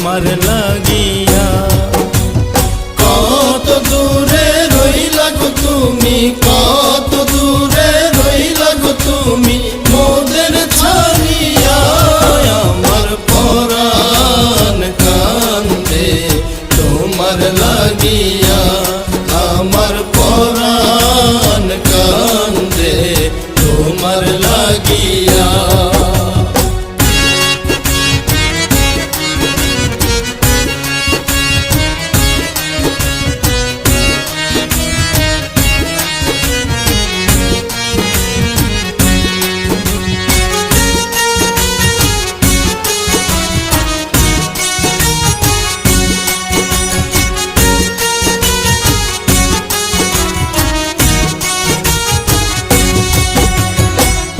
তোমার লাগিয়া। কত দূরে রইলা গো তুমি, কত দূরে রইলা গো তুমি মোদের ছাড়িয়া। আমার পরাণ কান্দে তোমার লাগিয়া, আমার পরাণ কান্দে তোমার লাগিয়া।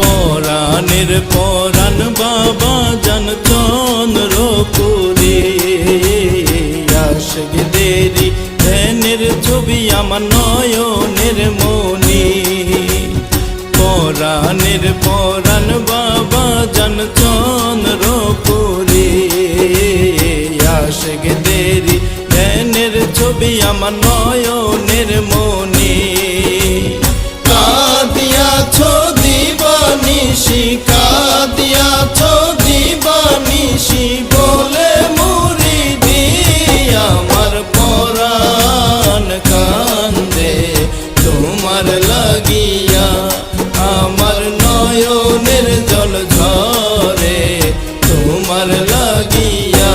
পরাণের পরাণ বাবা জান চন্দ্রপুরে, আশিক দেরি ধ্যানের ছবি আমার নয়নের মনি। পরাণের পরাণ বাবা জান চন্দ্রপুরে, আশিক দেরি ধ্যানের ছবি আমার নয়নের মনি। কাঁদিয়াছো দিবানিশি, কাঁদিয়াছো দিবানিশি বলে মুরিদি। আমার পরাণ কান্দে তোমার লাগিয়া, আমার নয়নের জল ঝরে তোমার লাগিয়া।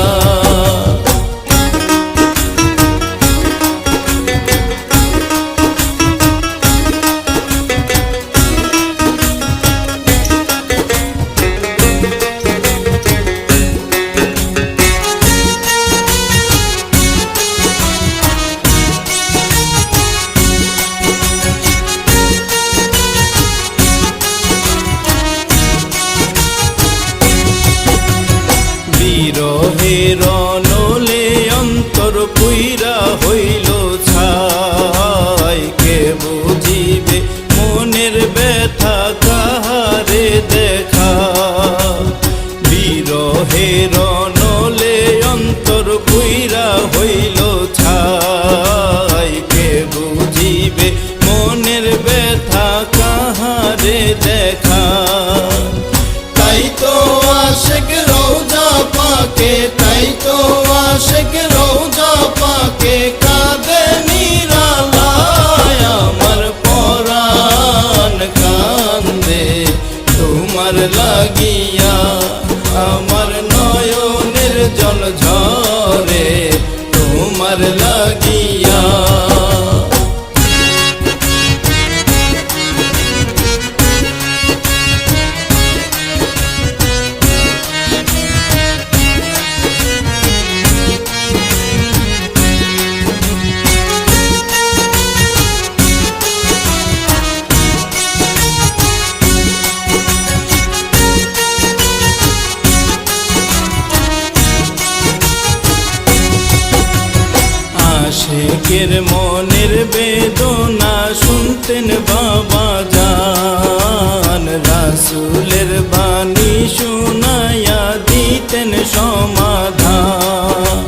বিরহের নলে অন্তর পুইরা হইল ছাই, কে বুঝিবে মনের ব্যথা কাহারে দেখা। বিরহের নলে অন্তর পুইরা হইল ছাই, কে বুঝিবে মনের ব্যথা কাহারে দেখা। তাই তো আশিক রওজা পাকে, তাই তো আশিক রওজা পাকে কাঁদে নিরালায়। আমার পরাণ কান্দে তোমার লাগিয়া, আমার নয়নের জল ঝরে তোমার লাগিয়া। আশিকের মনের বেদনা শুনতেন বাবা জান, রাসূলের বাণী শুনাইয়া দিতেন সমাধান।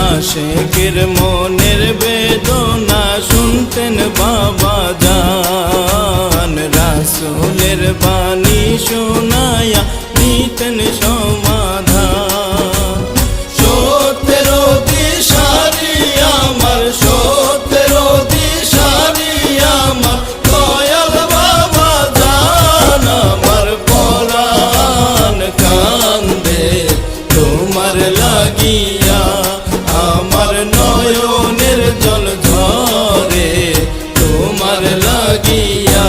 আশিকের মনের বেদনা শুনতেন বাবা জান, রাসূলের বাণী শুনাইয়া দিতেন সমাধান। আমার নয়নের জল ঝরে তোমার লাগিয়া।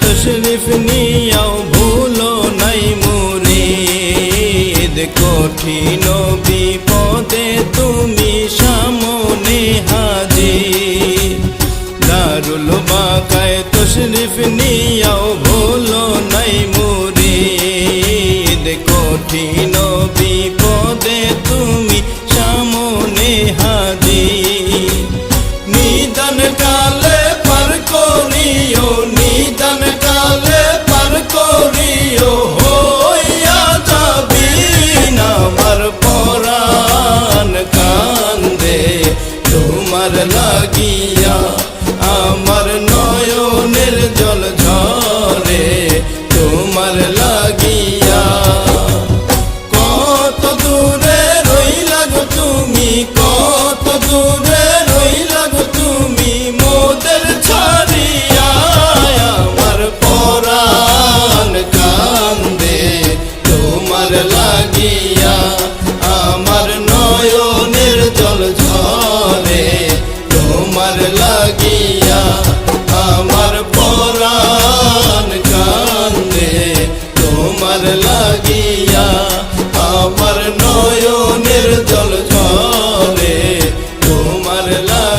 তশরিফ নিয়াও ভুলো নাই মুরিদ, কঠিন বিপদে তুমি সামনে হাজির। দারুল বাকায় তশরিফ নিয়াও ভুলো নাই মুরিদ, কঠিন বিপদে তুমি সামনে হাজির। নিদান কালে পার করিও, নিদান কালে পার করিও, হইয়া যাবি না আমার পরাণ কান্দে তোমার লাগিয়া, আমার নয়নের জল ঝরে তোমার লাগিয়া। কত দূরে রইলা গো তুমি, কত দূরে রইলা গো তুমি মোদের ছাড়িয়া, আমার পরাণ কান্দে তোমার লাগিয়া, আমার নয়নের জল ঝরে তোমার লাগিয়া, আমার পরাণ কান্দে তোমার লাগিয়া, আমার নয়নের জল ঝরে তোমার লাগিয়া।